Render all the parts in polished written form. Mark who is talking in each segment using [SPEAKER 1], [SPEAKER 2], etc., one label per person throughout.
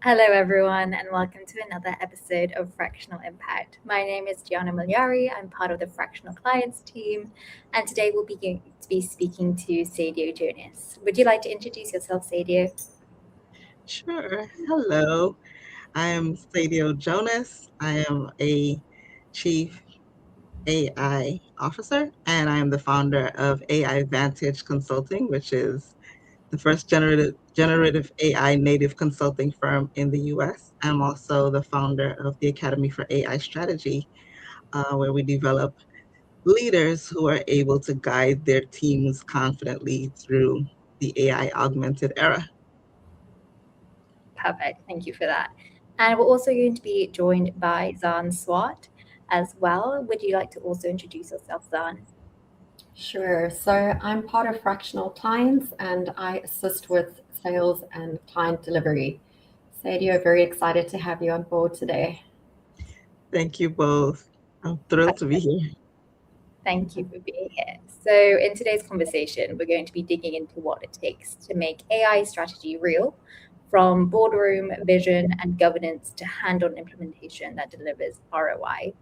[SPEAKER 1] Hello, everyone, and welcome to another episode of Fractional Impact. My name is Gianna Migliari. I'm part of the Fractional Clients team, and today we'll be going to be speaking to Sadio Jonas. Would you like to introduce yourself, Sadio?
[SPEAKER 2] Sure. Hello. I am Sadio Jonas. I am a chief AI officer, and I am the founder of AI Vantage Consulting, which is the first generative AI native consulting firm in the US. I'm also the founder of the Academy for AI Strategy, where we develop leaders who are able to guide their teams confidently through the AI augmented era.
[SPEAKER 1] Perfect. Thank you for that. And we're also going to be joined by Zan Swat as well. Would you like to also introduce yourself, Zan?
[SPEAKER 3] Sure. So I'm part of Fractional Clients and I assist with sales and client delivery. Sadio, very excited to have you on board today.
[SPEAKER 2] Thank you both. I'm thrilled to be here.
[SPEAKER 1] Thank you for being here. So, in today's conversation, we're going to be digging into what it takes to make AI strategy real, from boardroom vision and governance to hand on implementation that delivers ROI.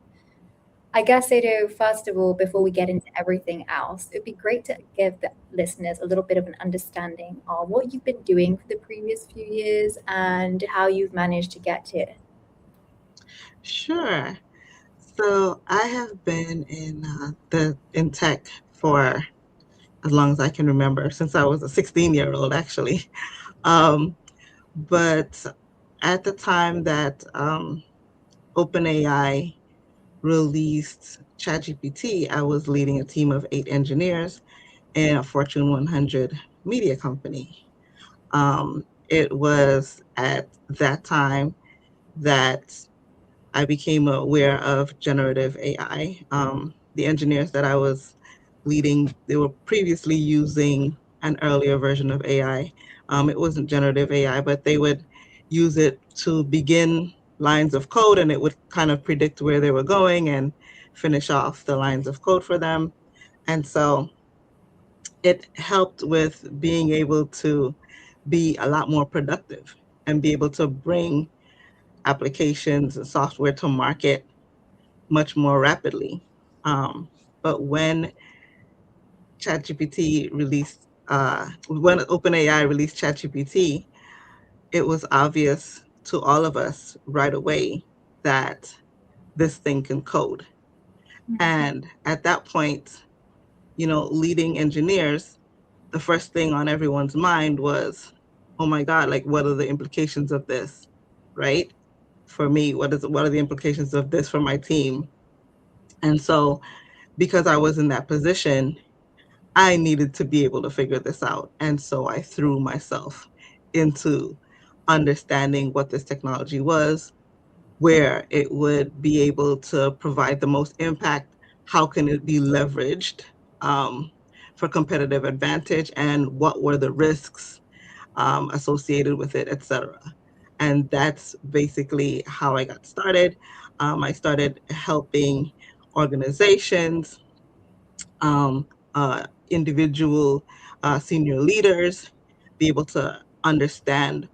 [SPEAKER 1] I guess, Edo, first of all, before we get into everything else, it'd be great to give the listeners a little bit of an understanding of what you've been doing for the previous few years and how you've managed to get here.
[SPEAKER 2] Sure. So I have been in tech for as long as I can remember, since I was a 16-year-old actually. Um, but at the time that OpenAI released ChatGPT, I was leading a team of 8 engineers in a Fortune 100 media company. It was at that time that I became aware of generative AI. The engineers that I was leading, they were previously using an earlier version of AI. It wasn't generative AI, but they would use it to begin lines of code and it would kind of predict where they were going and finish off the lines of code for them. And so it helped with being able to be a lot more productive and be able to bring applications and software to market much more rapidly. But when OpenAI released ChatGPT, it was obvious to all of us right away that this thing can code. And at that point, leading engineers, the first thing on everyone's mind was, oh my God, like what are the implications of this, right? For me, what are the implications of this for my team? And so because I was in that position, I needed to be able to figure this out. And so I threw myself into understanding what this technology was, where it would be able to provide the most impact, how can it be leveraged um, for competitive advantage, and what were the risks associated with it, etc. And that's basically how I got started. I started helping organizations, um, individual senior leaders be able to understand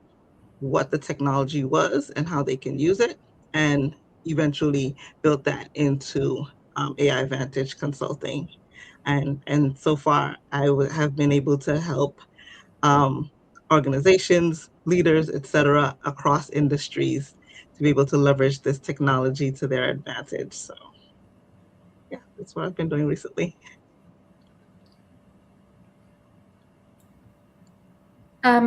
[SPEAKER 2] what the technology was and how they can use it, and eventually built that into AI Vantage Consulting. And so far, have been able to help um, organizations, leaders, etc., across industries to be able to leverage this technology to their advantage. So yeah, that's what I've been doing recently.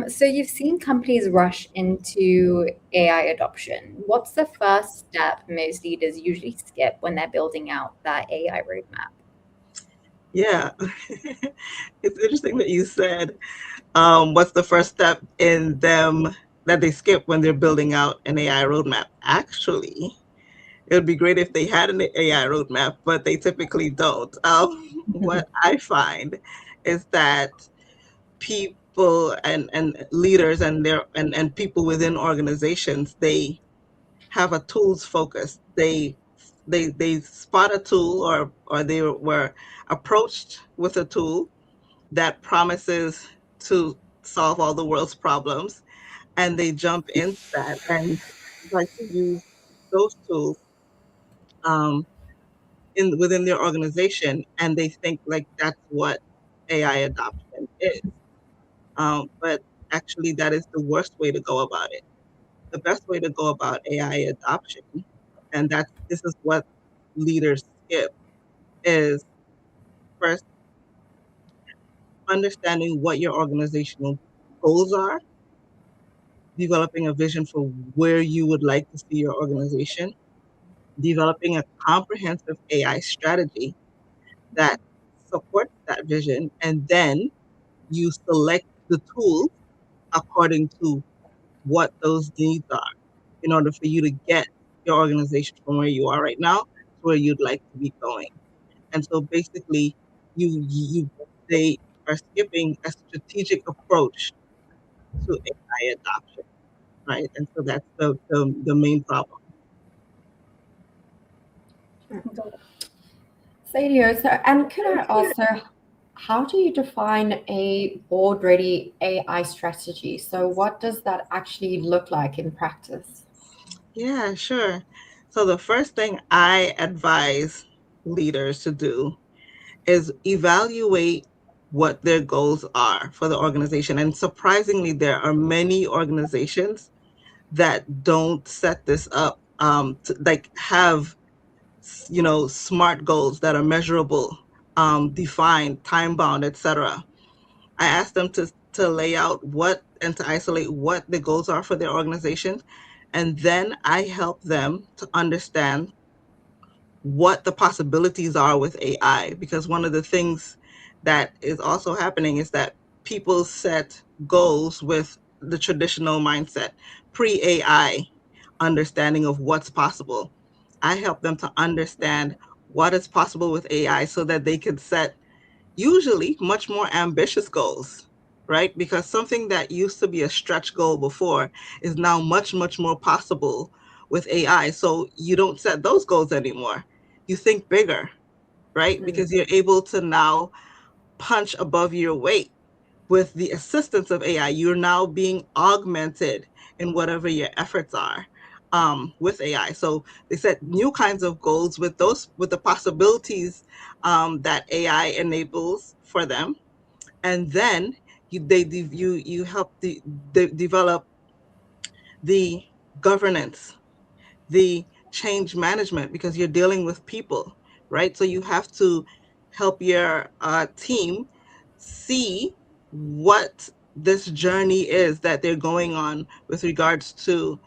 [SPEAKER 1] So you've seen companies rush into AI adoption. What's the first step most leaders usually skip when they're building out that AI roadmap?
[SPEAKER 2] Yeah, it's interesting that you said what's the first step in them that they skip when they're building out an AI roadmap. Actually, it would be great if they had an AI roadmap, but they typically don't. What I find is that people and leaders and people within organizations, they have a tools focus. They spot a tool, or they were approached with a tool that promises to solve all the world's problems, and they jump into that and like to use those tools um, in within their organization, and they think like that's what AI adoption is. But actually, that is the worst way to go about it. The best way to go about AI adoption, and this is what leaders skip, is first understanding what your organizational goals are, developing a vision for where you would like to see your organization, developing a comprehensive AI strategy that supports that vision, and then you select the tools according to what those needs are in order for you to get your organization from where you are right now to where you'd like to be going. And so basically, you they are skipping a strategic approach to AI adoption, right? And so that's the main problem.
[SPEAKER 3] Sadio, so, and could I also, how do you define a board-ready AI strategy? So what does that actually look like in practice?
[SPEAKER 2] Yeah, sure. So the first thing I advise leaders to do is evaluate what their goals are for the organization. And surprisingly, there are many organizations that don't set this up, to, like have smart goals that are measurable, defined, time bound, etc. I ask them to lay out what and to isolate what the goals are for their organization, and then I help them to understand what the possibilities are with AI. Because one of the things that is also happening is that people set goals with the traditional mindset, pre AI understanding of what's possible. I help them to understand what is possible with AI so that they can set usually much more ambitious goals, right? Because something that used to be a stretch goal before is now much, much more possible with AI. So you don't set those goals anymore. You think bigger, right? Because you're able to now punch above your weight with the assistance of AI. You're now being augmented in whatever your efforts are, with AI. So they set new kinds of goals with the possibilities, that AI enables for them, and then you help develop the governance, the change management, because you're dealing with people, right? So you have to help your team see what this journey is that they're going on with regards to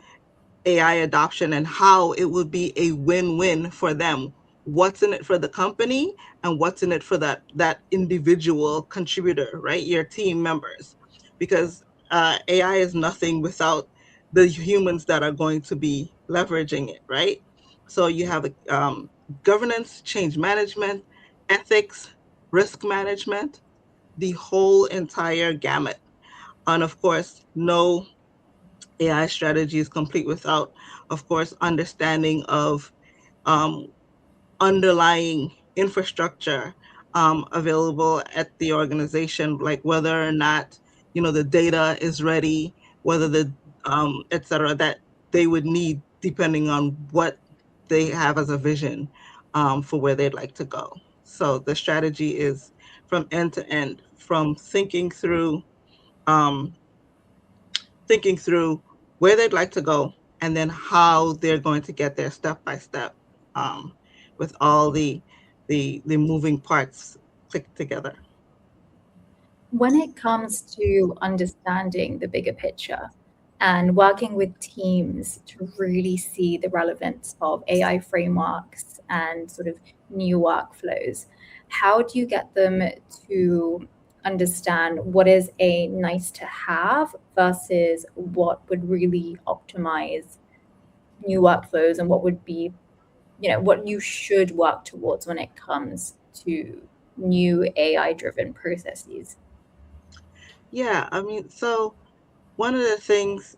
[SPEAKER 2] AI adoption and how it would be a win-win for them. What's in it for the company and what's in it for that individual contributor, right? Your team members, because AI is nothing without the humans that are going to be leveraging it, right? So you have governance, change management, ethics, risk management, the whole entire gamut, and of course, no AI strategy is complete without, of course, understanding of um, underlying infrastructure, available at the organization, like whether or not the data is ready, whether the et cetera, that they would need depending on what they have as a vision, for where they'd like to go. So the strategy is from end to end, from um, thinking through where they'd like to go, and then how they're going to get there step by step, um, with all the moving parts clicked together.
[SPEAKER 1] When it comes to understanding the bigger picture and working with teams to really see the relevance of AI frameworks and sort of new workflows, how do you get them to understand what is a nice to have versus what would really optimize new workflows and what would be, what you should work towards when it comes to new AI driven processes?
[SPEAKER 2] Yeah, I mean, so one of the things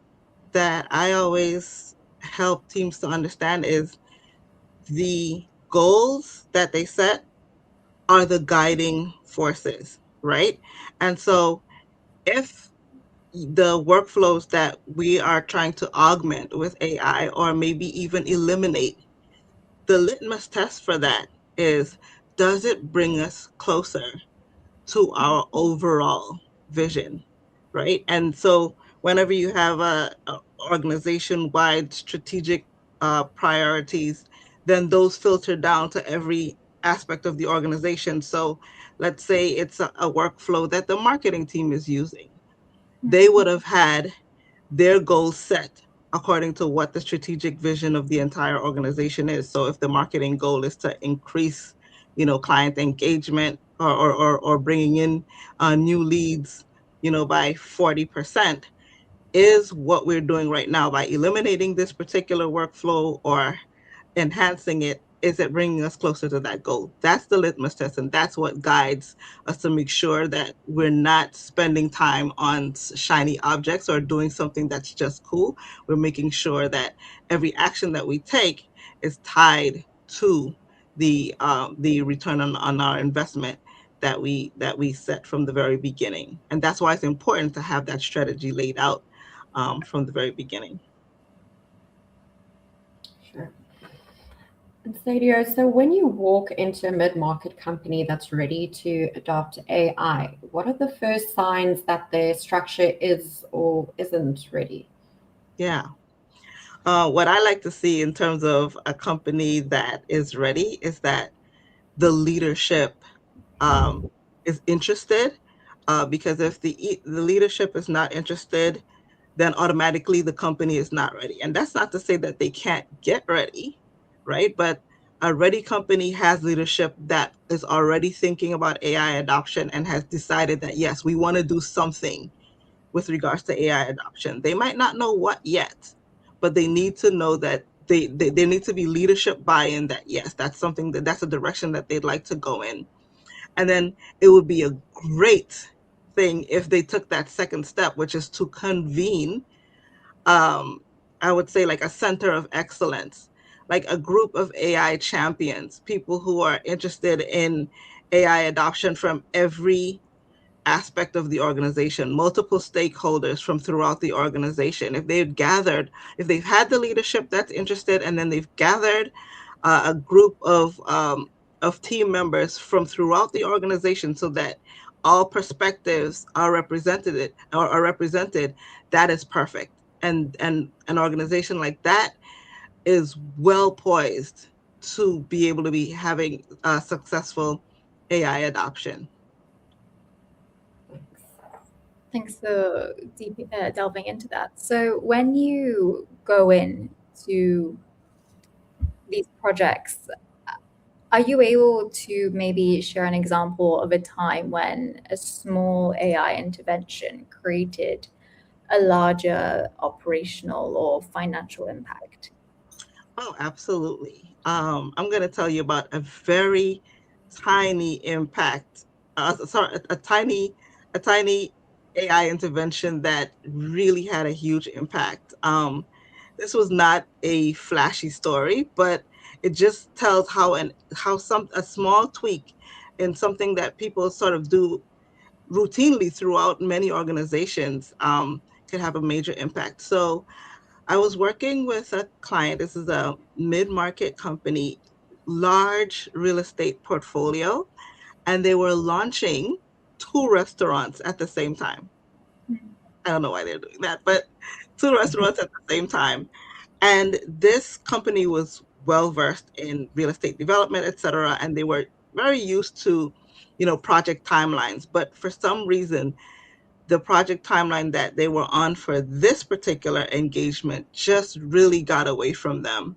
[SPEAKER 2] that I always help teams to understand is the goals that they set are the guiding forces, right? And so if the workflows that we are trying to augment with AI or maybe even eliminate, the litmus test for that is, does it bring us closer to our overall vision, right? And so whenever you have a organization-wide strategic priorities, then those filter down to every aspect of the organization. So let's say it's a workflow that the marketing team is using. They would have had their goals set according to what the strategic vision of the entire organization is. So if the marketing goal is to increase, client engagement or bringing in new leads, by 40%, is what we're doing right now by eliminating this particular workflow or enhancing it, is it bringing us closer to that goal? That's the litmus test, and that's what guides us to make sure that we're not spending time on shiny objects or doing something that's just cool. We're making sure that every action that we take is tied to the return on our investment that we set from the very beginning. And that's why it's important to have that strategy laid out from the very beginning.
[SPEAKER 3] Sure. And Sadio, so when you walk into a mid-market company that's ready to adopt AI, what are the first signs that their structure is or isn't ready?
[SPEAKER 2] Yeah. What I like to see in terms of a company that is ready is that the leadership is interested. Because if the leadership is not interested, then automatically the company is not ready. And that's not to say that they can't get ready, right? But a ready company has leadership that is already thinking about AI adoption and has decided that, yes, we want to do something with regards to AI adoption. They might not know what yet, but they need to know that there needs to be leadership buy-in that, yes, that's something that's a direction that they'd like to go in. And then it would be a great thing if they took that second step, which is to convene, I would say, like a center of excellence, like a group of AI champions, people who are interested in AI adoption from every aspect of the organization, multiple stakeholders from throughout the organization. If they've had the leadership that's interested, and then they've gathered a group of team members from throughout the organization, so that all perspectives are represented, that is perfect. And an organization like that is well poised to be able to be having a successful AI adoption.
[SPEAKER 1] Thanks for delving into that. So when you go in to these projects, are you able to maybe share an example of a time when a small AI intervention created a larger operational or financial impact?
[SPEAKER 2] Oh, absolutely. I'm going to tell you about a very tiny impact. Sorry, a tiny AI intervention that really had a huge impact. This was not a flashy story, but it just tells how a small tweak in something that people sort of do routinely throughout many organizations can have a major impact. So I was working with a client. This is a mid-market company, large real estate portfolio, and they were launching 2 restaurants at the same time. I don't know why they're doing that, but 2 restaurants at the same time. And this company was well versed in real estate development, et cetera, and they were very used to, project timelines. But for some reason, the project timeline that they were on for this particular engagement just really got away from them.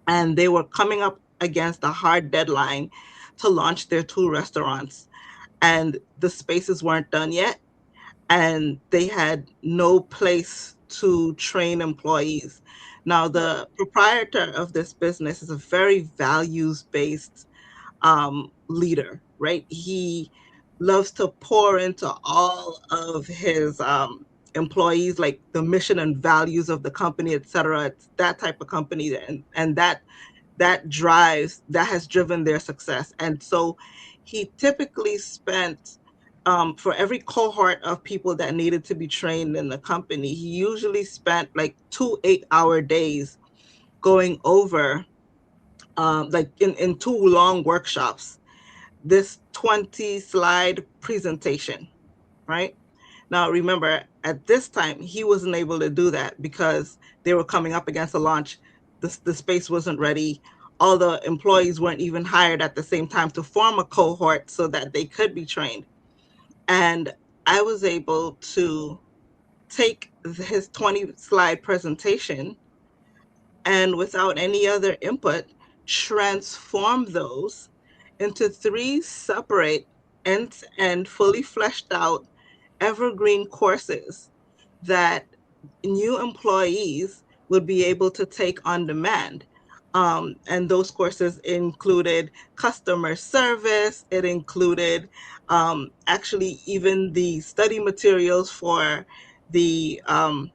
[SPEAKER 2] And they were coming up against a hard deadline to launch their 2 restaurants. And the spaces weren't done yet. And they had no place to train employees. Now, the proprietor of this business is a very values-based leader, right? He loves to pour into all of his employees, like the mission and values of the company, et cetera. It's that type of company, and that has driven their success. And so he typically spent for every cohort of people that needed to be trained in the company, he usually spent like 2 8-hour days going over, like in 2 long workshops, this 20-slide presentation, right? Now, remember, at this time, he wasn't able to do that because they were coming up against a launch. The space wasn't ready. All the employees weren't even hired at the same time to form a cohort so that they could be trained. And I was able to take his 20-slide presentation and, without any other input, transform those into 3 separate end-to-end, fully fleshed out evergreen courses that new employees would be able to take on demand. And those courses included customer service. It included actually even the study materials for the um,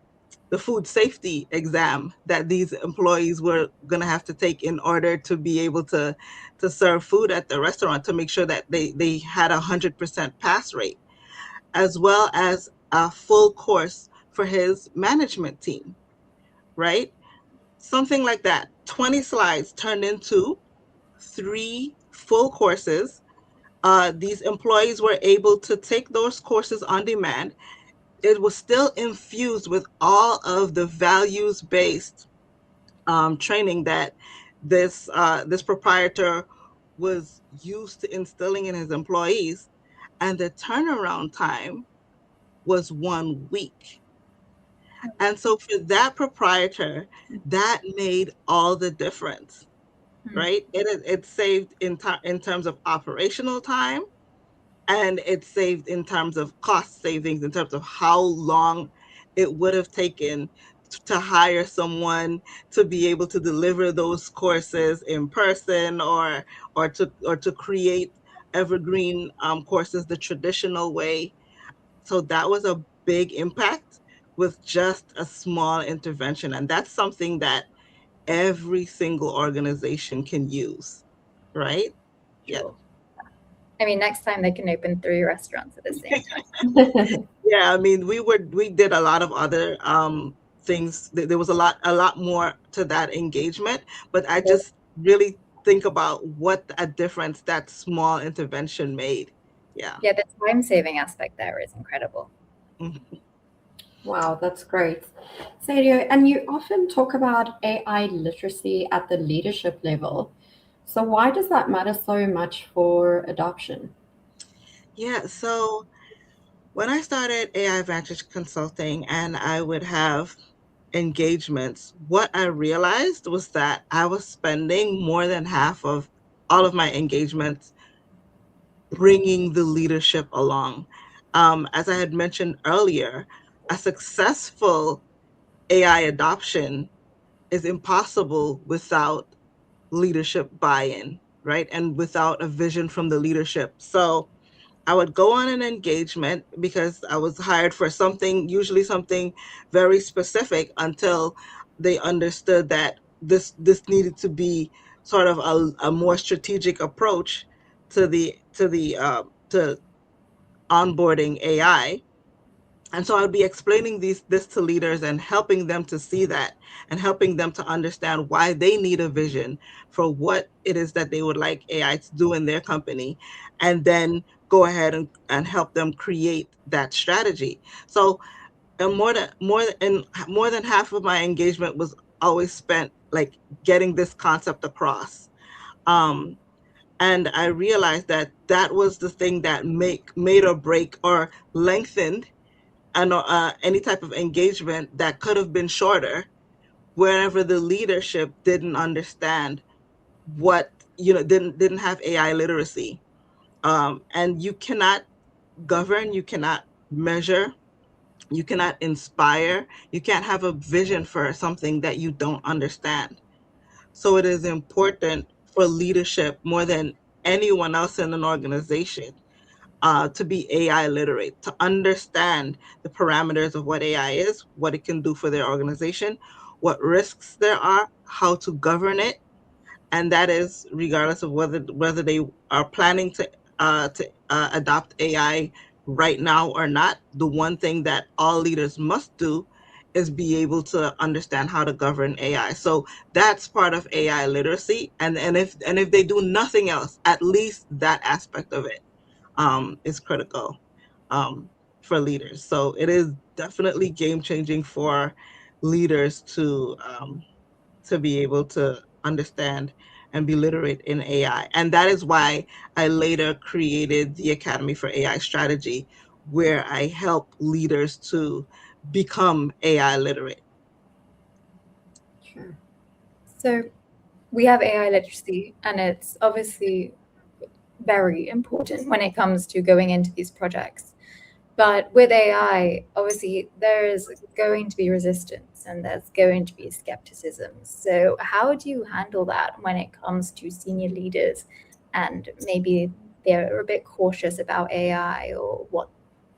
[SPEAKER 2] the food safety exam that these employees were going to have to take in order to be able to serve food at the restaurant, to make sure that they had 100% pass rate, as well as a full course for his management team, right? Something like that. 20 slides turned into 3 full courses. These employees were able to take those courses on demand. It was still infused with all of the values-based training that this proprietor was used to instilling in his employees, and the turnaround time was 1 week. And so for that proprietor, that made all the difference, right? It saved in terms of operational time, and it saved in terms of cost savings, in terms of how long it would have taken to hire someone to be able to deliver those courses in person, or to create evergreen courses the traditional way. So that was a big impact with just a small intervention. And that's something that every single organization can use, right? Yeah.
[SPEAKER 1] Sure. I mean, next time they can open 3 restaurants at the same time.
[SPEAKER 2] Yeah, I mean, we did a lot of other things. There was a lot more to that engagement, but I just really think about what a difference that small intervention made. Yeah.
[SPEAKER 1] Yeah, the time-saving aspect there is incredible.
[SPEAKER 2] Mhm.
[SPEAKER 3] Wow, that's great. Sadio, and you often talk about AI literacy at the leadership level. So why does that matter so much for adoption?
[SPEAKER 2] Yeah, so when I started AI Vantage Consulting and I would have engagements, what I realized was that I was spending more than half of all of my engagements bringing the leadership along. As I had mentioned earlier, a successful AI adoption is impossible without leadership buy-in, right? And without a vision from the leadership. So I would go on an engagement because I was hired for something, usually something very specific, until they understood that this needed to be sort of a more strategic approach to onboarding AI. And so I would be explaining this to leaders and helping them to see that, and helping them to understand why they need a vision for what it is that they would like AI to do in their company, and then go ahead and help them create that strategy. So, and more than half of my engagement was always spent like getting this concept across. Um, and I realized that that was the thing that made or break or lengthened and any type of engagement that could have been shorter, wherever the leadership didn't understand what, didn't have AI literacy. And you cannot govern, you cannot measure, you cannot inspire, you can't have a vision for something that you don't understand. So it is important for leadership, more than anyone else in an organization, to be AI literate, to understand the parameters of what AI is, what it can do for their organization, what risks there are, how to govern it, and that is regardless of whether they are planning to adopt AI right now or not, the one thing that all leaders must do is be able to understand how to govern AI. So that's part of AI literacy. And if they do nothing else, at least that aspect of it is critical for leaders. So it is definitely game changing for leaders to be able to understand and be literate in AI. And that is why I later created the Academy for AI Strategy, where I help leaders to become AI literate.
[SPEAKER 3] Sure.
[SPEAKER 1] So we have AI literacy, and it's obviously very important when it comes to going into these projects. But with AI, obviously, there is going to be resistance and there's going to be skepticism. So, how do you handle that when it comes to senior leaders and maybe they're a bit cautious about AI or what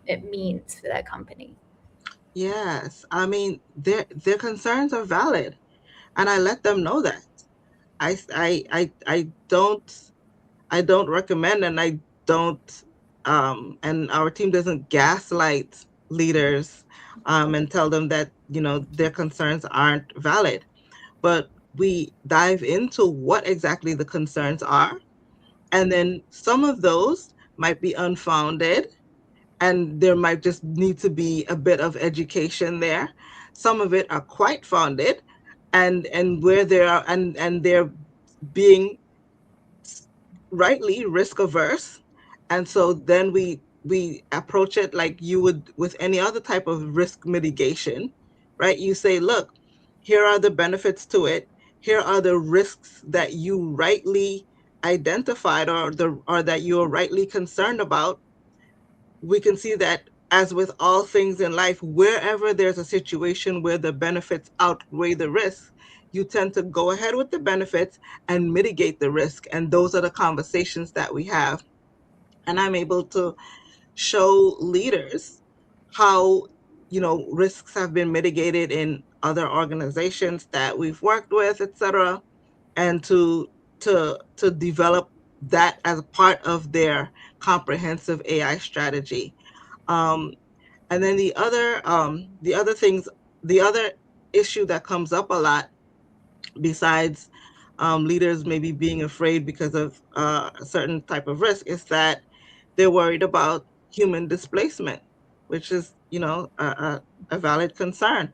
[SPEAKER 1] it means for their company?
[SPEAKER 2] Yes, I mean their concerns are valid, and I let them know that. I don't recommend, and I don't and our team doesn't gaslight leaders and tell them that their concerns aren't valid, but we dive into what exactly the concerns are, and then some of those might be unfounded, and there might just need to be a bit of education there. Some of it are quite founded, and where they are, and they're being rightly risk averse, and so then we approach it like you would with any other type of risk mitigation, right? You say, look, here are the benefits to it, here are the risks that you rightly identified, or that you're rightly concerned about. We can see that, as with all things in life, wherever there's a situation where the benefits outweigh the risks, you tend to go ahead with the benefits and mitigate the risk. And those are the conversations that we have. And I'm able to show leaders how risks have been mitigated in other organizations that we've worked with, etc., and to develop that as part of their comprehensive AI strategy. Um, and then the other issue that comes up a lot, besides leaders maybe being afraid because of a certain type of risk, is that they're worried about human displacement, which is a valid concern.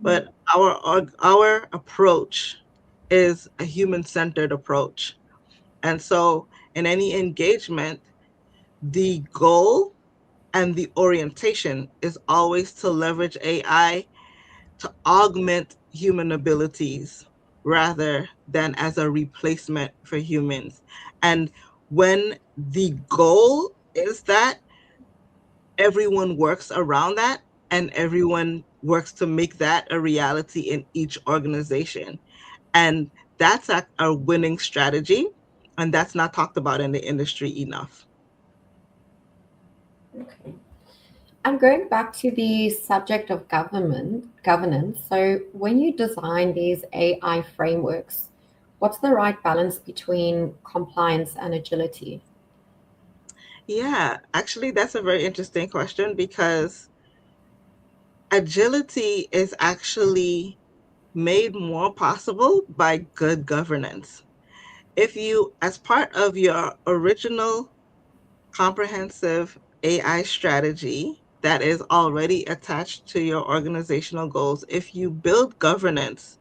[SPEAKER 2] But our approach is a human-centered approach. And so in any engagement, the goal and the orientation is always to leverage AI to augment human abilities rather than as a replacement for humans. And when the goal is that, everyone works around that, and everyone works to make that a reality in each organization. And that's a winning strategy. And that's not talked about in the industry enough.
[SPEAKER 3] Okay. And going back to the subject of governance, so when you design these AI frameworks, what's the right balance between compliance and agility?
[SPEAKER 2] Yeah, actually, that's a very interesting question, because agility is actually made more possible by good governance. If you, as part of your original comprehensive AI strategy that is already attached to your organizational goals, if you build governance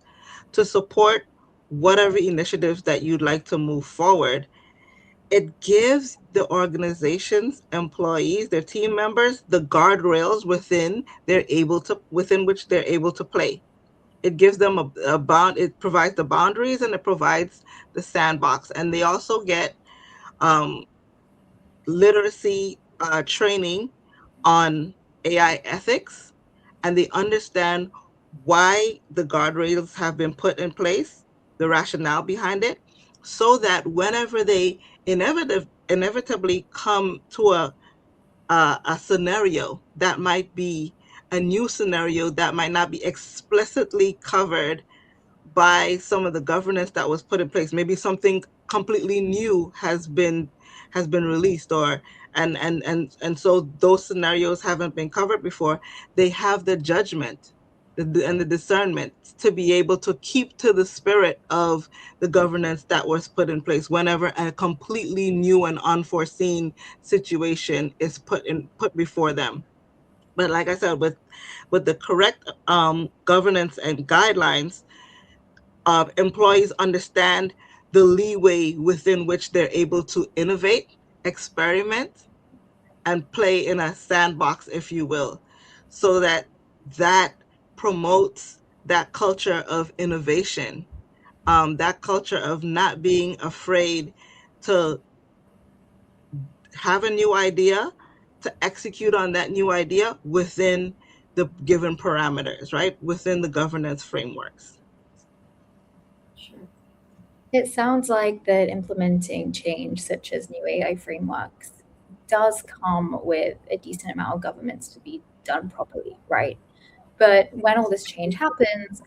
[SPEAKER 2] to support whatever initiatives that you'd like to move forward, it gives the organization's employees, their team members, the guardrails within which they're able to play. It gives them a bound. It provides the boundaries, and it provides the sandbox. And they also get um, literacy training on AI ethics, and they understand why the guardrails have been put in place, the rationale behind it, so that whenever they inevitably come to a scenario that might be a new scenario that might not be explicitly covered by some of the governance that was put in place. Maybe something completely new has been has been released, or and so those scenarios haven't been covered before. They have the judgment and the discernment to be able to keep to the spirit of the governance that was put in place whenever a completely new and unforeseen situation is put before them. But like I said, with the correct governance and guidelines, employees understand the leeway within which they're able to innovate, experiment, and play in a sandbox, if you will, so that promotes that culture of innovation, that culture of not being afraid to have a new idea, to execute on that new idea within the given parameters, right? Within the governance frameworks.
[SPEAKER 3] Sure.
[SPEAKER 1] It sounds like that implementing change such as new AI frameworks does come with a decent amount of governance to be done properly, right? But when all this change happens,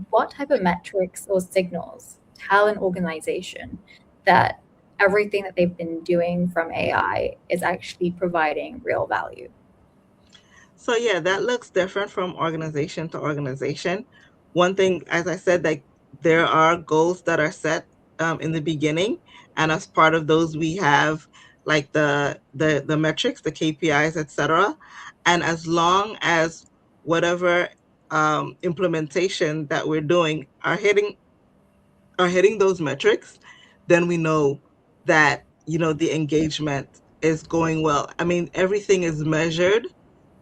[SPEAKER 1] what type of metrics or signals tell an organization that everything that they've been doing from AI is actually providing real value?
[SPEAKER 2] So yeah, that looks different from organization to organization. One thing, as I said, like there are goals that are set in the beginning, and as part of those, we have like the metrics, the KPIs, etc. And as long as whatever implementation that we're doing are hitting those metrics, then we know that the engagement is going well. I mean, everything is measured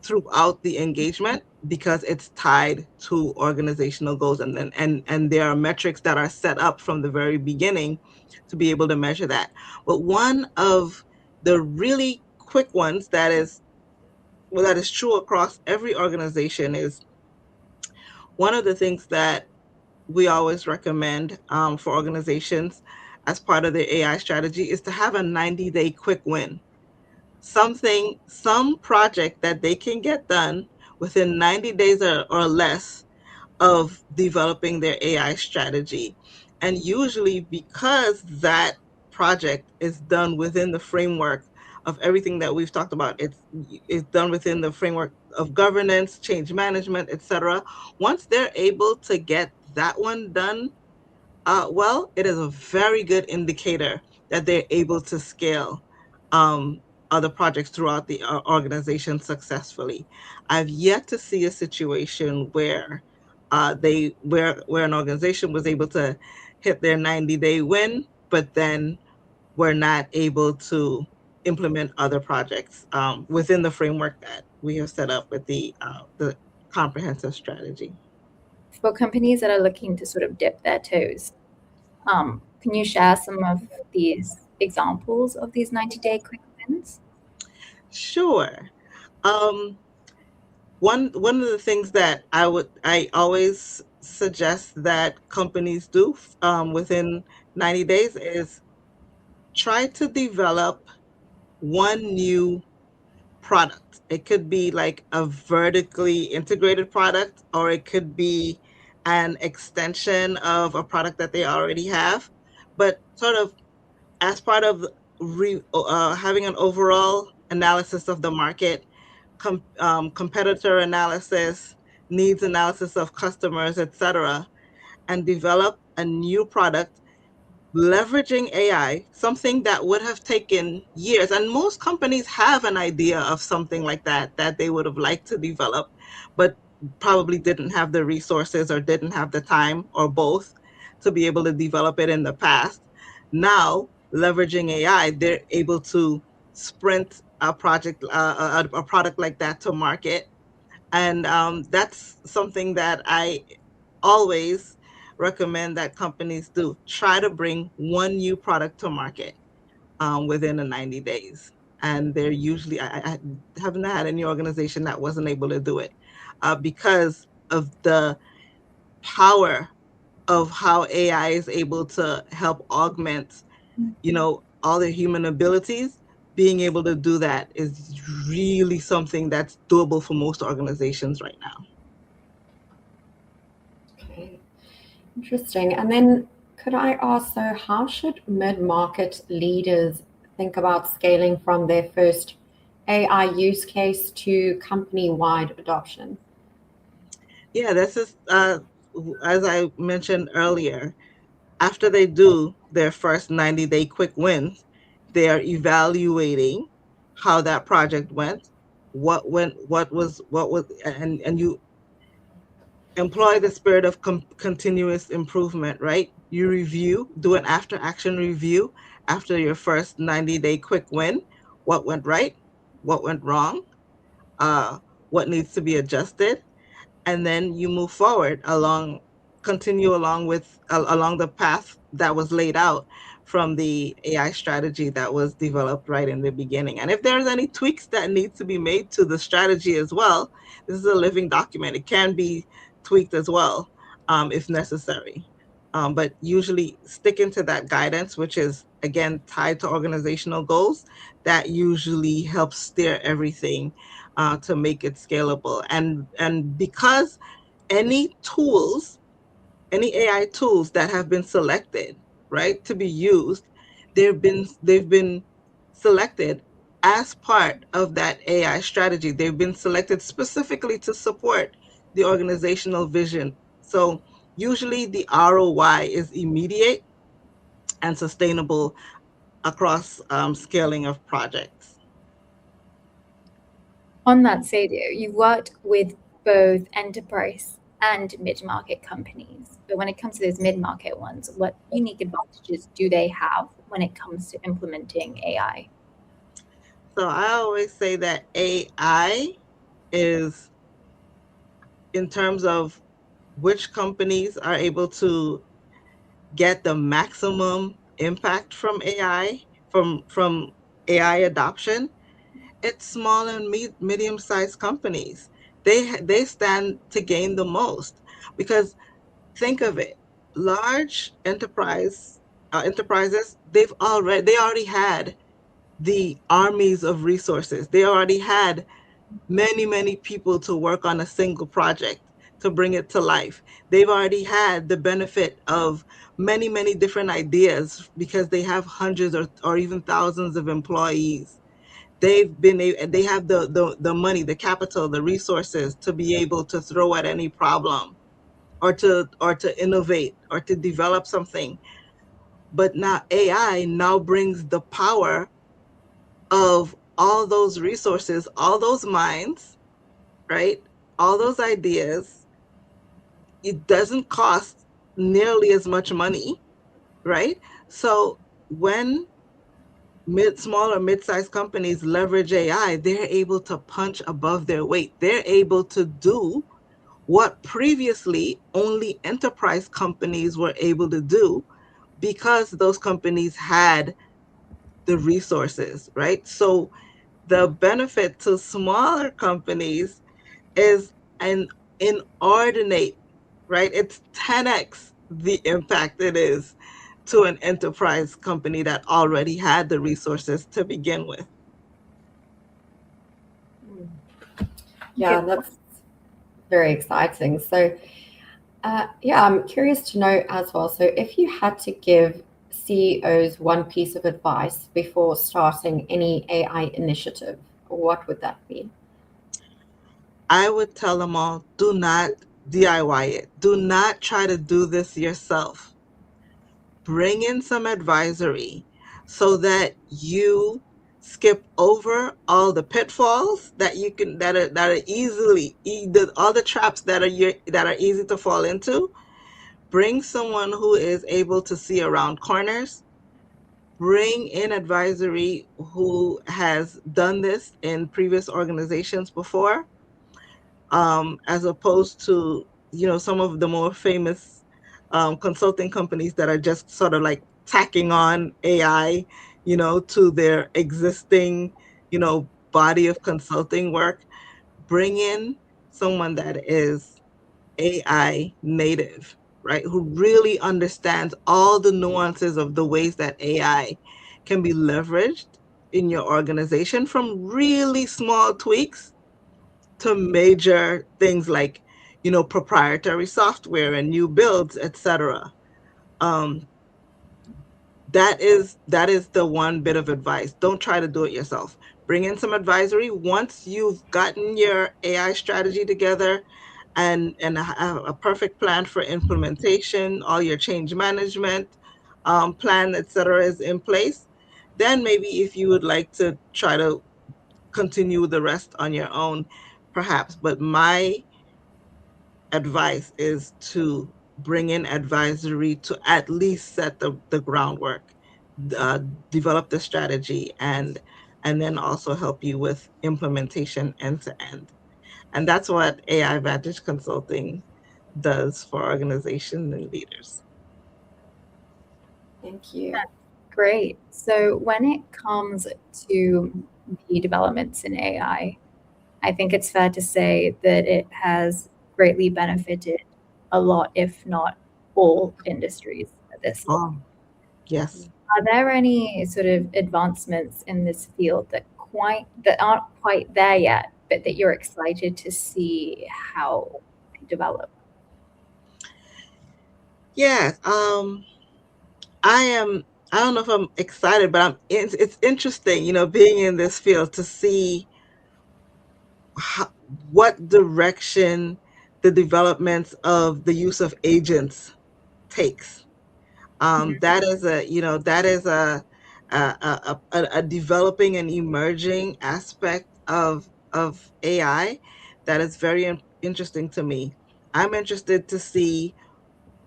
[SPEAKER 2] throughout the engagement because it's tied to organizational goals, and then and there are metrics that are set up from the very beginning to be able to measure that. But one of the really quick ones that is that is true across every organization is one of the things that we always recommend for organizations as part of their AI strategy is to have a 90-day quick win. Some project that they can get done within 90 days or less of developing their AI strategy. And usually, because that project is done within the framework of everything that we've talked about, it's done within the framework of governance, change management, etc. Once they're able to get that one done, well, it is a very good indicator that they're able to scale um, other projects throughout the organization successfully. I've yet to see a situation where where an organization was able to hit their 90-day win, but then were not able to implement other projects within the framework that we have set up with the comprehensive strategy.
[SPEAKER 1] For companies that are looking to sort of dip their toes, can you share some of these examples of these 90-day quick wins?
[SPEAKER 2] Sure. Um, one of the things that I always suggest that companies do within 90 days is try to develop one new product. It could be like a vertically integrated product, or it could be an extension of a product that they already have, but sort of as part of having an overall analysis of the market, competitor analysis, needs analysis of customers, etc., and develop a new product leveraging AI, something that would have taken years. And most companies have an idea of something like that they would have liked to develop, but probably didn't have the resources or didn't have the time or both to be able to develop it in the past. Now, leveraging AI, they're able to sprint a product like that to market. And that's something that I always recommend that companies do. Try to bring one new product to market within the 90 days. And they're usually, I haven't had any organization that wasn't able to do it because of the power of how AI is able to help augment, all their human abilities. Being able to do that is really something that's doable for most organizations right now.
[SPEAKER 3] Okay, interesting. And then could I ask, so how should mid-market leaders think about scaling from their first AI use case to company-wide adoption?
[SPEAKER 2] Yeah, this is as I mentioned earlier. After they do their first 90-day quick wins, they are evaluating how that project went, what was, and you employ the spirit of continuous improvement, right? You review, do an after action review after your first 90-day quick win. What went right? What went wrong? Uh, what needs to be adjusted? And then you move forward along, continue along with along the path that was laid out from the AI strategy that was developed right in the beginning. And if there's any tweaks that need to be made to the strategy as well, this is a living document. It can be tweaked as well, if necessary. But usually sticking to that guidance, which is again tied to organizational goals, that usually helps steer everything to make it scalable. And because any tools, any AI tools that have been selected, right, to be used, they've been selected as part of that AI strategy. They've been selected specifically to support the organizational vision. So usually the ROI is immediate and sustainable across scaling of projects.
[SPEAKER 1] On that, Sadio, you've worked with both enterprise and mid-market companies. But when it comes to those mid-market ones, what unique advantages do they have when it comes to implementing AI?
[SPEAKER 2] So I always say that AI is, in terms of which companies are able to get the maximum impact from AI, from AI adoption, it's small and medium-sized companies. They stand to gain the most, because think of it, large enterprises, they already had the armies of resources. They already had many people to work on a single project to bring it to life. They've already had the benefit of many different ideas because they have hundreds or even thousands of employees. They have the money, the capital, the resources to be able to throw at any problem, or to innovate, or to develop something. But now AI now brings the power of all those resources, all those minds, right? All those ideas. It doesn't cost nearly as much money, right? So when small or mid-sized companies leverage AI, they're able to punch above their weight. They're able to do what previously only enterprise companies were able to do, because those companies had the resources, right? So the benefit to smaller companies is an inordinate, right? It's 10x the impact it is to an enterprise company that already had the resources to begin with.
[SPEAKER 3] Yeah,
[SPEAKER 1] Okay.
[SPEAKER 3] that's very exciting. So, yeah, I'm curious to know as well. So, if you had to give CEOs one piece of advice before starting any AI initiative, what would that be?
[SPEAKER 2] I would tell them all, do not DIY it. Do not try to do this yourself. Bring in some advisory so that you skip over all the pitfalls that you can that are all the traps that are easy to fall into. Bring someone who is able to see around corners. Bring in advisory who has done this in previous organizations before, as opposed to, some of the more famous consulting companies that are just sort of like tacking on AI, to their existing, body of consulting work. Bring in someone that is AI native, right? Who really understands all the nuances of the ways that AI can be leveraged in your organization, from really small tweaks to major things like, proprietary software and new builds, etc. Um, that is the one bit of advice. Don't try to do it yourself. Bring in some advisory once you've gotten your AI strategy together and a perfect plan for implementation, all your change management plan, etc., is in place. Then maybe if you would like to try to continue the rest on your own, perhaps. But my advice is to bring in advisory to at least set the groundwork, uh, develop the strategy, and then also help you with implementation end to end. And that's what AI Vantage Consulting does for organizations and leaders.
[SPEAKER 3] Thank you.
[SPEAKER 1] That's great. So when it comes to the developments in AI, I think it's fair to say that it has greatly benefited a lot, if not all, industries at this point.
[SPEAKER 2] Oh, yes.
[SPEAKER 1] Are there any sort of advancements in this field that aren't quite there yet, but that you're excited to see how they develop?
[SPEAKER 2] Yeah. I don't know if I'm excited, but it's interesting, being in this field to see how, what direction the developments of the use of agents takes. That is a developing and emerging aspect of AI that is very interesting to me. I'm interested to see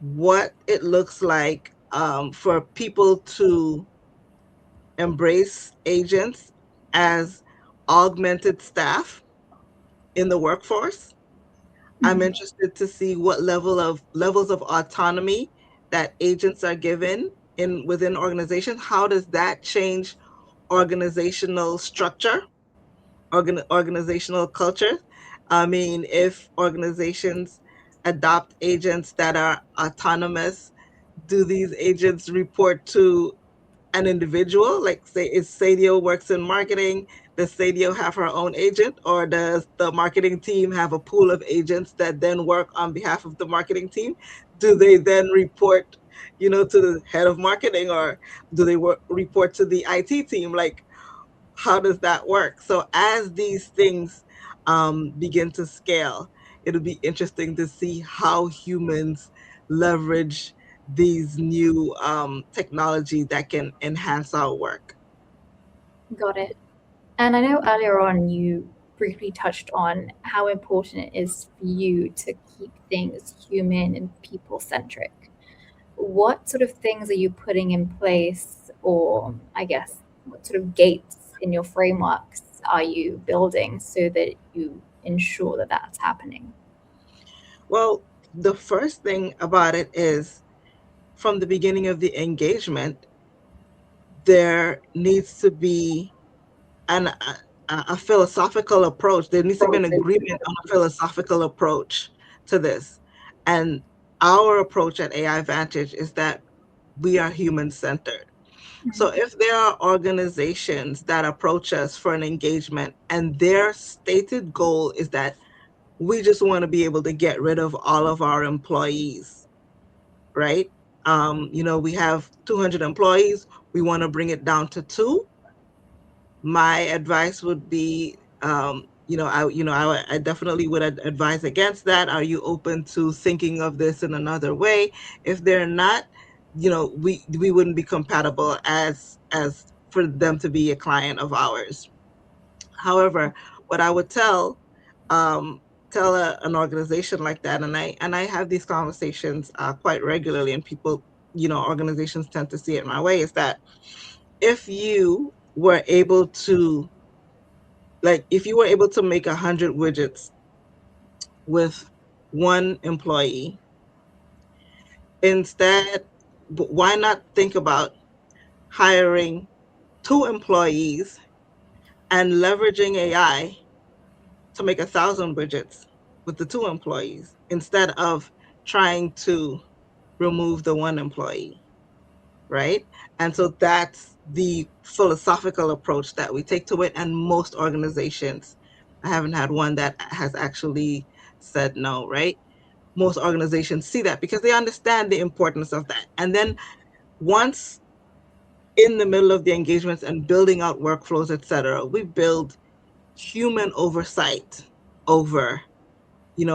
[SPEAKER 2] what it looks like for people to embrace agents as augmented staff in the workforce. I'm interested to see what levels of autonomy that agents are given in within organizations. How does that change organizational structure, organizational culture? I mean, if organizations adopt agents that are autonomous, do these agents report to an individual? Like, say, if Sadio works in marketing, does Sadio have her own agent, or does the marketing team have a pool of agents that then work on behalf of the marketing team? Do they then report, to the head of marketing, or do they report to the IT team? Like, how does that work? So as these things begin to scale, it'll be interesting to see how humans leverage these new technology that can enhance our work.
[SPEAKER 1] Got it. And I know earlier on you briefly touched on how important it is for you to keep things human and people centric. What sort of things are you putting in place, or I guess what sort of gates in your frameworks are you building so that you ensure that that's happening?
[SPEAKER 2] Well, the first thing about it is, from the beginning of the engagement, there needs to be a philosophical approach. There needs to be an agreement on a philosophical approach to this. And our approach at AI Vantage is that we are human centered. So if there are organizations that approach us for an engagement and their stated goal is that we just want to be able to get rid of all of our employees, right? We have 200 employees. We want to bring it down to two. My advice would be, I definitely would advise against that. Are you open to thinking of this in another way? If they're not, we wouldn't be compatible as for them to be a client of ours. However, what I would tell an organization like that, and I have these conversations quite regularly, and people, organizations tend to see it my way, is that if you were able to if you were able to make 100 widgets with one employee, instead, why not think about hiring two employees and leveraging AI to make 1,000 widgets with the two employees instead of trying to remove the one employee, right? And so that's the philosophical approach that we take to it. And most organizations, I haven't had one that has actually said no, right? Most organizations see that because they understand the importance of that. And then once in the middle of the engagements and building out workflows, etc., we build human oversight over,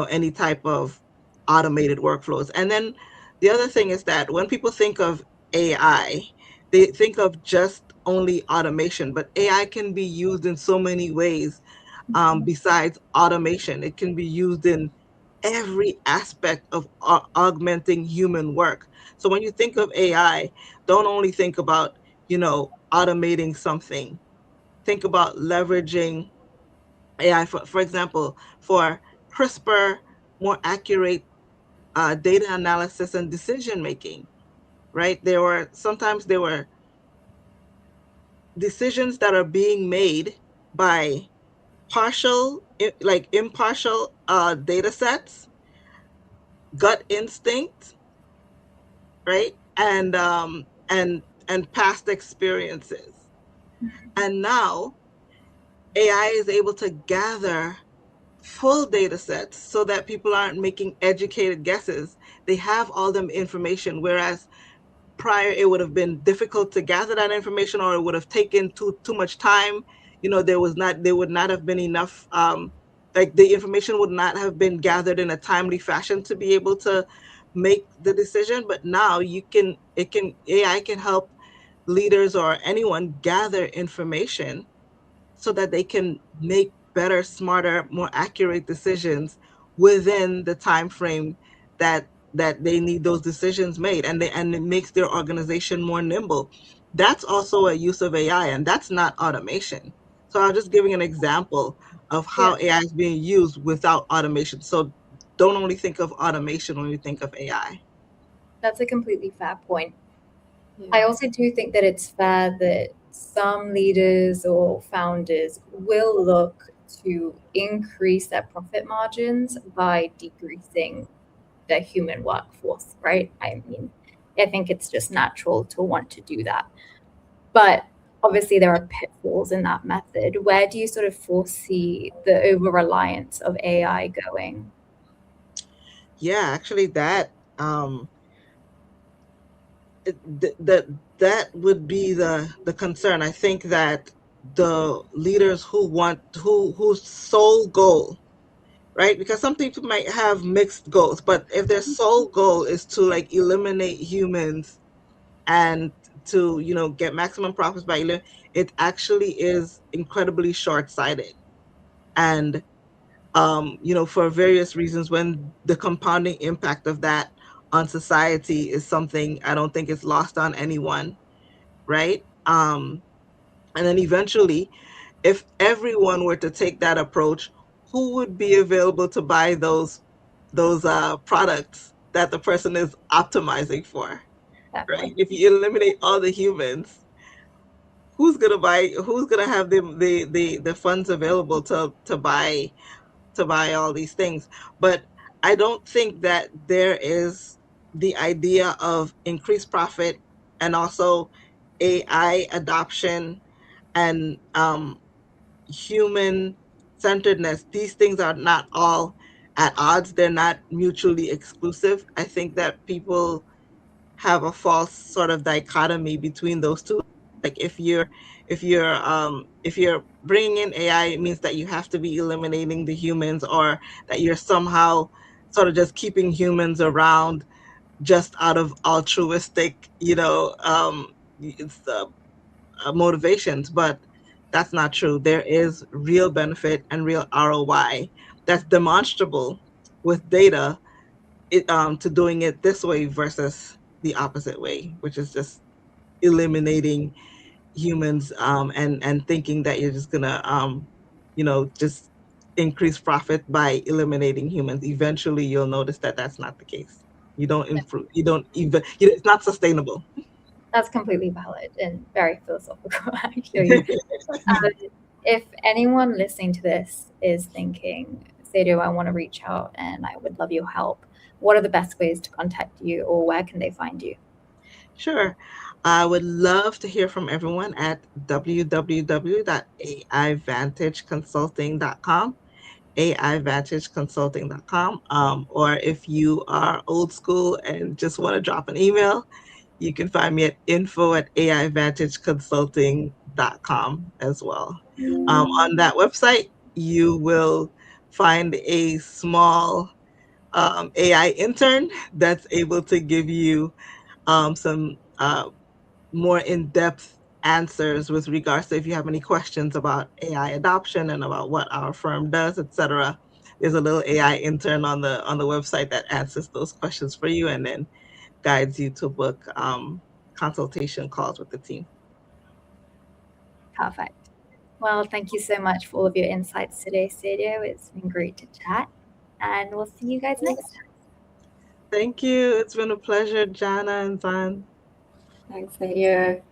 [SPEAKER 2] any type of automated workflows. And then the other thing is that when people think of AI, they think of just only automation, but AI can be used in so many ways. Besides automation, it can be used in every aspect of augmenting human work. So when you think of AI, don't only think about, automating something. Think about leveraging AI, for example, for crisper, more accurate data analysis and decision making, right? There were decisions that are being made by impartial data sets, gut instinct, right? And past experiences. And now AI is able to gather full data sets so that people aren't making educated guesses. They have all the information, whereas prior it would have been difficult to gather that information, or it would have taken too much time. There would not have been enough, like the information would not have been gathered in a timely fashion to be able to make the decision. But now AI can help leaders or anyone gather information so that they can make better, smarter, more accurate decisions within the time frame that they need those decisions made, and it makes their organization more nimble. That's also a use of AI, and that's not automation. So I'm just giving an example of
[SPEAKER 1] Yeah,
[SPEAKER 2] how AI is being used without automation. So don't only think of automation when you think of AI.
[SPEAKER 1] that's a completely fair point. I
[SPEAKER 3] Yeah.
[SPEAKER 1] also do think that it's fair that some leaders or founders will look to increase their profit margins by decreasing their human workforce, right? I mean, I think it's just natural to want to do that. But obviously, there are pitfalls in that method. Where do you sort of foresee the over reliance of AI going?
[SPEAKER 2] Yeah, actually, that would be the concern. I think that the leaders whose sole goal, right? Because some people might have mixed goals, but if their sole goal is to like eliminate humans and to get maximum profits it actually is incredibly short-sighted. And for various reasons, when the compounding impact of that on society is something I don't think is lost on anyone, right? And then eventually, if everyone were to take that approach, who would be available to buy those products that the person is optimizing for,
[SPEAKER 1] That
[SPEAKER 2] right?
[SPEAKER 1] point.
[SPEAKER 2] If you eliminate all the humans, who's gonna buy? Who's gonna have the funds available to buy all these things? But I don't think that there is the idea of increased profit and also AI adoption and human centeredness. These things are not all at odds. They're not mutually exclusive. I think that people have a false sort of dichotomy between those two. Like if you're bringing in AI, it means that you have to be eliminating the humans, or that you're somehow sort of just keeping humans around just out of altruistic, it's motivations. But that's not true. There is real benefit and real ROI that's demonstrable with data, to doing it this way versus the opposite way, which is just eliminating humans, and thinking that you're just gonna just increase profit by eliminating humans. Eventually, you'll notice that that's not the case. You don't improve. You don't even. It's not sustainable.
[SPEAKER 1] That's completely valid and very philosophical, actually. Um, if anyone listening to this is thinking, Sadio, I want to reach out and I would love your help, what are the best ways to contact you or where can they find you?
[SPEAKER 2] Sure. I would love to hear from everyone at www.aivantageconsulting.com, aivantageconsulting.com. Or if you are old school and just want to drop an email, You can find me at info@aivantageconsulting.com as well. On that website, you will find a small AI intern that's able to give you some more in-depth answers with regards to if you have any questions about AI adoption and about what our firm does, etc. There's a little AI intern on the website that answers those questions for you and then guides you to book consultation calls with the team.
[SPEAKER 1] Perfect. Well, thank you so much for all of your insights today, Sadio. It's been great to chat, and we'll see you guys next time.
[SPEAKER 2] Thank you. It's been a pleasure, Jana and Zan.
[SPEAKER 3] Thanks, Sadio.